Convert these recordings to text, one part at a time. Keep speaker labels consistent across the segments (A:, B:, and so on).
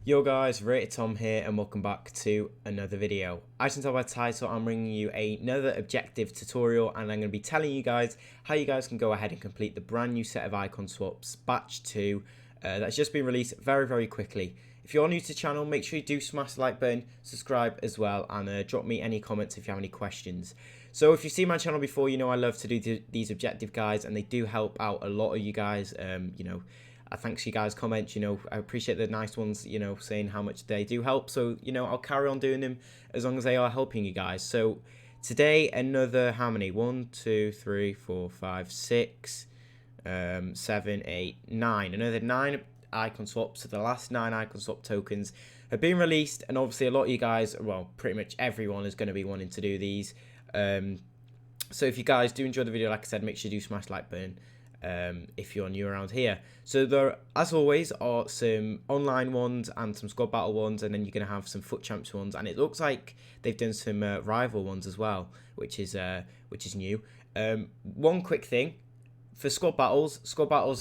A: Yo guys, Rated Tom here and welcome back to another video. As you can tell by the title, I'm bringing you another objective tutorial and I'm going to be telling you guys how you guys can go ahead and complete the brand new set of icon swaps batch 2 that's just been released very quickly. If you're new to the channel, make sure you do smash the like button, subscribe as well, and drop me any comments if you have any questions. So if you've seen my channel before, you know I love to do these objective guides and they do help out a lot of you guys. Thanks you guys comment, I appreciate the nice ones, saying how much they do help. So, I'll carry on doing them as long as they are helping you guys. So today, another, how many? 1, 2, 3, 4, 5, 6, 7, 8, 9. Another 9 icon swaps. So the last 9 icon swap tokens have been released. And obviously a lot of you guys, well, pretty much everyone is going to be wanting to do these. So if you guys do enjoy the video, like I said, make sure you do smash the like button. If you're new around here. So there, as always, are some online ones and some squad battle ones, and then you're going to have some FUT Champs ones, and it looks like they've done some rival ones as well, which is new. One quick thing, for squad battles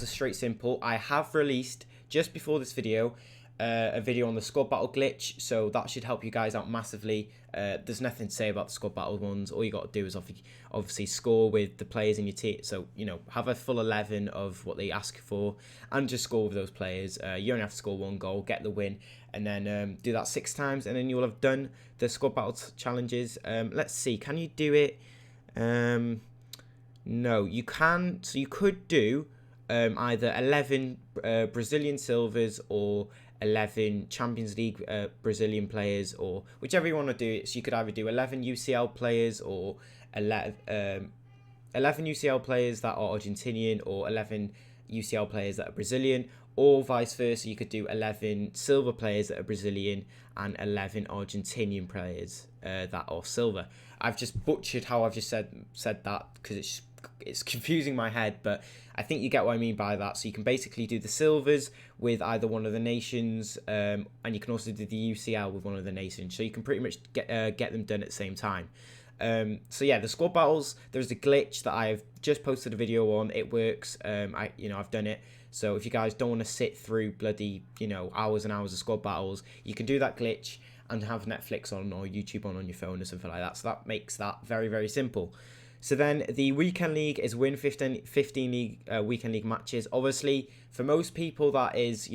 A: are straight simple. I have released, just before this video, a video on the squad battle glitch, so that should help you guys out massively. There's nothing to say about the squad battle ones. All you got to do is obviously score with the players in your team. So, have a full 11 of what they ask for and just score with those players. You only have to score 1 goal, get the win, and then do that 6 times, and then you'll have done the squad battle challenges. Let's see, can you do it? No, you can. So you could do either 11 Brazilian silvers or 11 Champions League Brazilian players, or whichever you want to do. So you could either do 11 UCL players or 11 UCL players that are Argentinian, or 11 UCL players that are Brazilian, or vice versa. You could do 11 silver players that are Brazilian and 11 Argentinian players that are silver. I've just butchered how I've just said that because it's confusing my head, but I think you get what I mean by that. So you can basically do the silvers with either one of the nations, and you can also do the UCL with one of the nations. So you can pretty much get them done at the same time. So yeah, the squad battles, there's a glitch that I've just posted a video on. It works. I've done it. So if you guys don't want to sit through bloody, hours and hours of squad battles, you can do that glitch and have Netflix on or YouTube on your phone or something like that. So that makes that very simple. So then the weekend league is win 15 league weekend league matches. Obviously, for most people that is,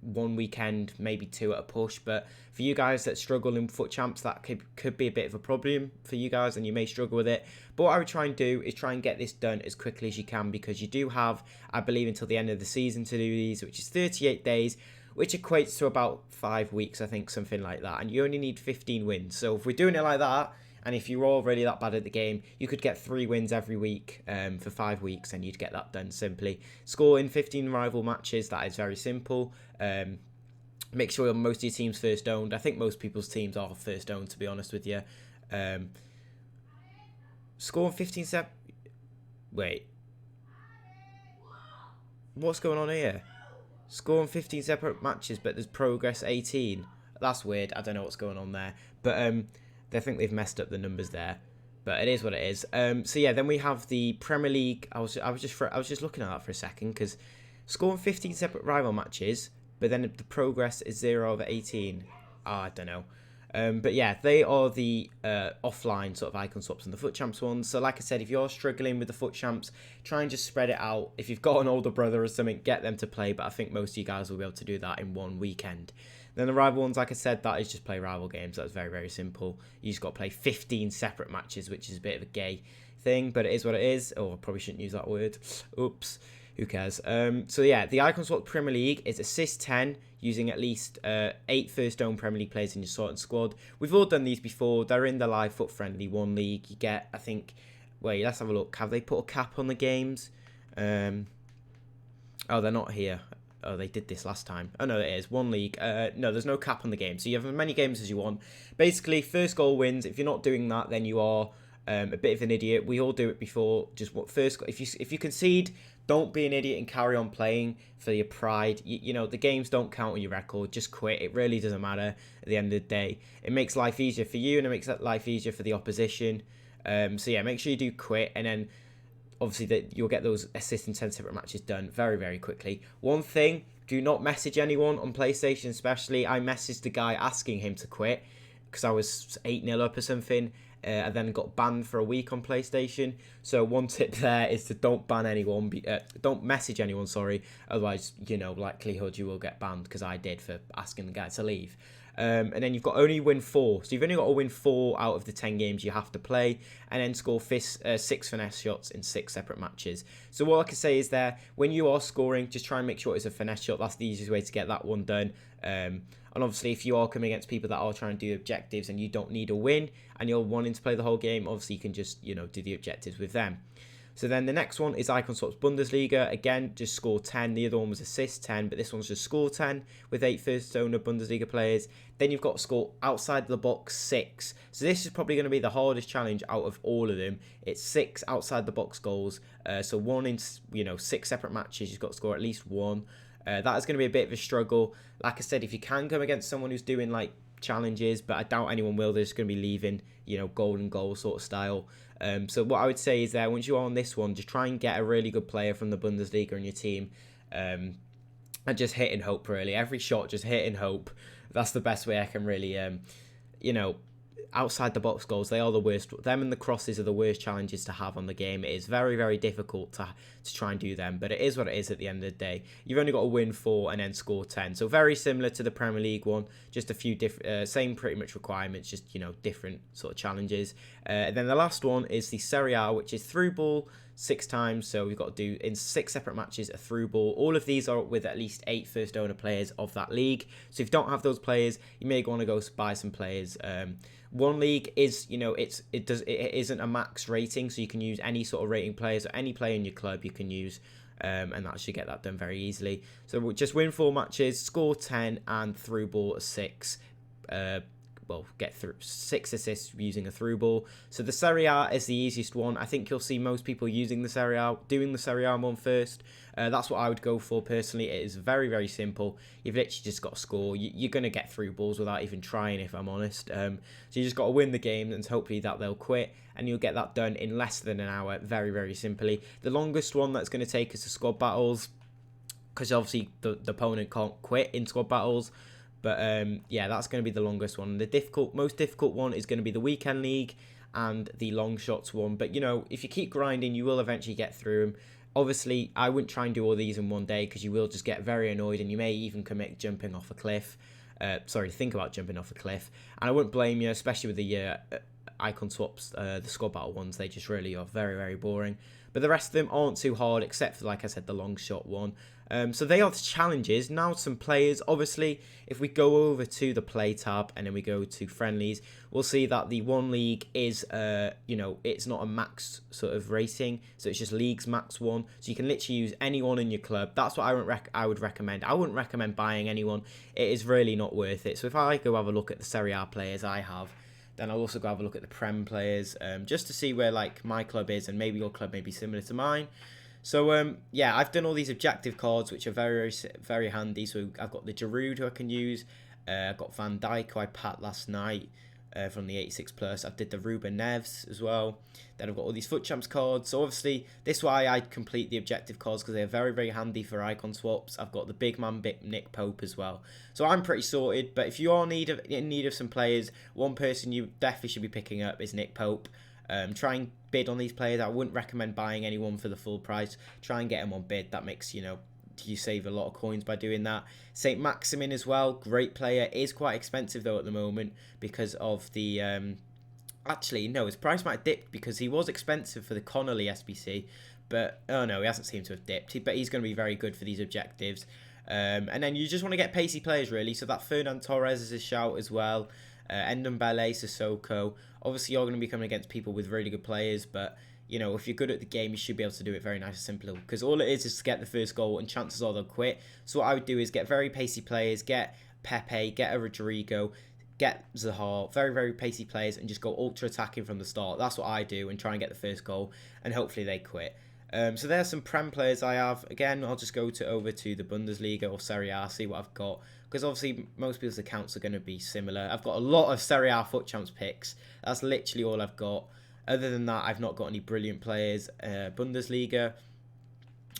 A: 1 weekend, maybe 2 at a push. But for you guys that struggle in FUT Champs, that could be a bit of a problem for you guys, and you may struggle with it. But what I would try and do is try and get this done as quickly as you can, because you do have, I believe, until the end of the season to do these, which is 38 days, which equates to about 5 weeks, I think, something like that. And you only need 15 wins. So if we're doing it like that, and if you're already that bad at the game, you could get 3 wins every week for 5 weeks, and you'd get that done simply. Score in 15 rival matches, that is very simple. Make sure most of your team's first owned. I think most people's teams are first owned, to be honest with you. Score in 15 Wait. What's going on here? Score in 15 separate matches, but there's progress 18. That's weird. I don't know what's going on there. But I think they've messed up the numbers there, but it is what it is. So yeah, then we have the Premier League. I was just looking at that for a second, because scoring 15 separate rival matches, but then the progress is 0 over 18. I don't know. But yeah, they are the offline sort of icon swaps and the FUT Champs ones. So like I said, if you're struggling with the FUT Champs, try and just spread it out. If you've got an older brother or something, get them to play. But I think most of you guys will be able to do that in 1 weekend. Then the rival ones, like I said, that is just play rival games. That's very simple. You just got to play 15 separate matches, which is a bit of a gay thing, but it is what it is. Oh, I probably shouldn't use that word. Oops. Who cares? So yeah, the Icon Swap Premier League is assist 10, using at least 8 first own Premier League players in your sorted squad. We've all done these before. They're in the live FUT Friendly 1 league. You get, I think, wait, let's have a look. Have they put a cap on the games? Oh, they're not here. Oh, they did this last time. Oh, no, it is. 1 league. No, there's no cap on the game. So you have as many games as you want. Basically, first goal wins. If you're not doing that, then you are a bit of an idiot. We all do it before. Just what first. If you concede, don't be an idiot and carry on playing for your pride. You know, the games don't count on your record. Just quit. It really doesn't matter at the end of the day. It makes life easier for you, and it makes life easier for the opposition. So yeah, make sure you do quit, and then obviously that you'll get those assist and 10 separate matches done very quickly. One thing, do not message anyone on PlayStation, especially. I messaged the guy asking him to quit because I was 8-0 up or something. I then got banned for a week on PlayStation. So one tip there is to don't ban anyone, don't message anyone, sorry. Otherwise, likelihood you will get banned, because I did for asking the guy to leave. And then you've got only win 4. So you've only got to win 4 out of the 10 games you have to play, and then score 6 finesse shots in 6 separate matches. So what I can say is there, when you are scoring, just try and make sure it's a finesse shot. That's the easiest way to get that one done. And obviously, if you are coming against people that are trying to do objectives and you don't need a win and you're wanting to play the whole game, obviously you can just, do the objectives with them. So then the next one is Icon Swaps Bundesliga. Again, just score 10. The other one was assist 10, but this one's just score 10 with 8 first owner Bundesliga players. Then you've got to score outside the box 6. So this is probably going to be the hardest challenge out of all of them. It's 6 outside the box goals. So 1 in 6 separate matches. You've got to score at least 1. That is going to be a bit of a struggle. Like I said, if you can come against someone who's doing like challenges, but I doubt anyone will. They're just going to be leaving, golden goal sort of style. So what I would say is that once you are on this one, just try and get a really good player from the Bundesliga in your team, and just hit and hope, really. Every shot, just hit and hope. That's the best way I can really, outside the box goals, they are the worst. Them and the crosses are the worst challenges to have on the game. It is very, very difficult to try and do them, but it is what it is at the end of the day. You've only got to win 4 and then score 10. So very similar to the Premier League one, just a few different, same pretty much requirements, just, different sort of challenges. And then the last one is the Serie A, which is through ball 6 times. So we've got to do in 6 separate matches a through ball. All of these are with at least 8 first owner players of that league. So if you don't have those players, you may want to go buy some players. One league is, it isn't a max rating, so you can use any sort of rating players or any player in your club you can use, and that should get that done very easily. So we'll just win 4 matches, score 10, and through ball 6. Get through 6 assists using a through ball. So the Serie A is the easiest one. I think you'll see most people using the Serie A, doing the Serie A one first. That's what I would go for personally. It is very, very simple. You've literally just got to score. You're going to get through balls without even trying, if I'm honest. So you just got to win the game, and hopefully that they'll quit, and you'll get that done in less than an hour, very, very simply. The longest one that's going to take is the squad battles, because obviously the opponent can't quit in squad battles. But that's going to be the longest one. The most difficult one is going to be the weekend league and the long shots one. But if you keep grinding, you will eventually get through them. Obviously, I wouldn't try and do all these in one day, because you will just get very annoyed, and you may even commit jumping off a cliff. Think about jumping off a cliff. And I wouldn't blame you, especially with the icon swaps, the squad battle ones. They just really are very, very boring. But the rest of them aren't too hard, except for, like I said, the long shot one. So they are the challenges. Now some players. Obviously, if we go over to the play tab and then we go to friendlies, we'll see that the one league is, it's not a max sort of rating. So it's just leagues max 1. So you can literally use anyone in your club. That's what I would recommend. I wouldn't recommend buying anyone. It is really not worth it. So if I go have a look at the Serie A players I have, then I'll also go have a look at the Prem players, just to see where like my club is, and maybe your club may be similar to mine. So I've done all these objective cards, which are very, very, very handy. So I've got the Giroud who I can use. I've got Van Dijk who I pat last night from the 86 plus. I did the Ruben Neves as well. Then I've got all these FUT Champs cards. So obviously this is why I complete the objective cards, because they're very, very handy for icon swaps. I've got the big man Nick Pope as well. So I'm pretty sorted. But if you are in need of some players, one person you definitely should be picking up is Nick Pope. Try and bid on these players. I wouldn't recommend buying anyone for the full price. Try and get them on bid. That makes, you save a lot of coins by doing that. St. Maximin as well, great player. Is quite expensive though at the moment because of the... Actually, no, his price might have dipped because he was expensive for the Connolly SBC. But, oh no, he hasn't seemed to have dipped. But he's going to be very good for these objectives. And then you just want to get pacey players, really. So that Fernan Torres is a shout as well. Ndombele, Sissoko. Obviously, you're going to be coming against people with really good players, but if you're good at the game, you should be able to do it very nice and simple, because all it is to get the first goal, and chances are they'll quit. So what I would do is get very pacey players, get Pepe, get a Rodrigo, get Zaha, very, very pacey players, and just go ultra attacking from the start. That's what I do, and try and get the first goal, and hopefully they quit. So there's some Prem players I have. Again, I'll just go over to the Bundesliga or Serie A, see what I've got, because obviously most people's accounts are going to be similar. I've got a lot of Serie A FUT Champs picks. That's literally all I've got. Other than that, I've not got any brilliant players. Bundesliga,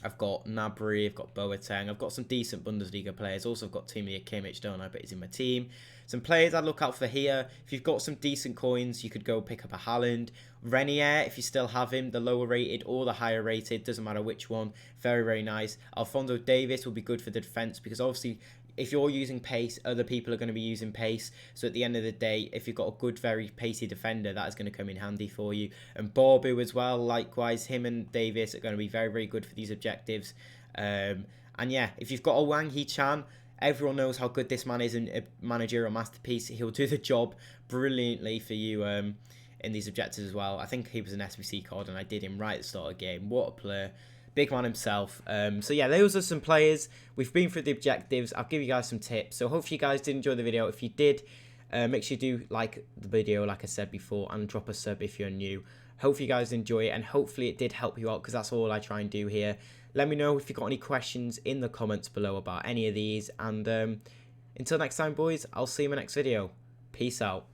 A: I've got Gnabry, I've got Boateng, I've got some decent Bundesliga players. Also, I've got Timothy Kimmich, don't I? But he's in my team. Some players I'd look out for here. If you've got some decent coins, you could go pick up a Haaland. Renier, if you still have him, the lower rated or the higher rated, doesn't matter which one. Very, very nice. Alphonso Davies will be good for the defence because obviously if you're using pace, other people are going to be using pace. So at the end of the day, if you've got a good, very pacey defender, that is going to come in handy for you. And Borbu as well, likewise, him and Davis are going to be very, very good for these objectives. And yeah, if you've got a Wang Hee-chan, everyone knows how good this man is in a managerial masterpiece. He'll do the job brilliantly for you in these objectives as well. I think he was an SBC card and I did him right at the start of the game. What a player. Big man himself. So yeah, those are some players. We've been through the objectives. I'll give you guys some tips. So hopefully you guys did enjoy the video. If you did, make sure you do like the video like I said before and drop a sub if you're new. Hopefully you guys enjoy it and hopefully it did help you out because that's all I try and do here. Let me know if you've got any questions in the comments below about any of these. And until next time, boys, I'll see you in my next video. Peace out.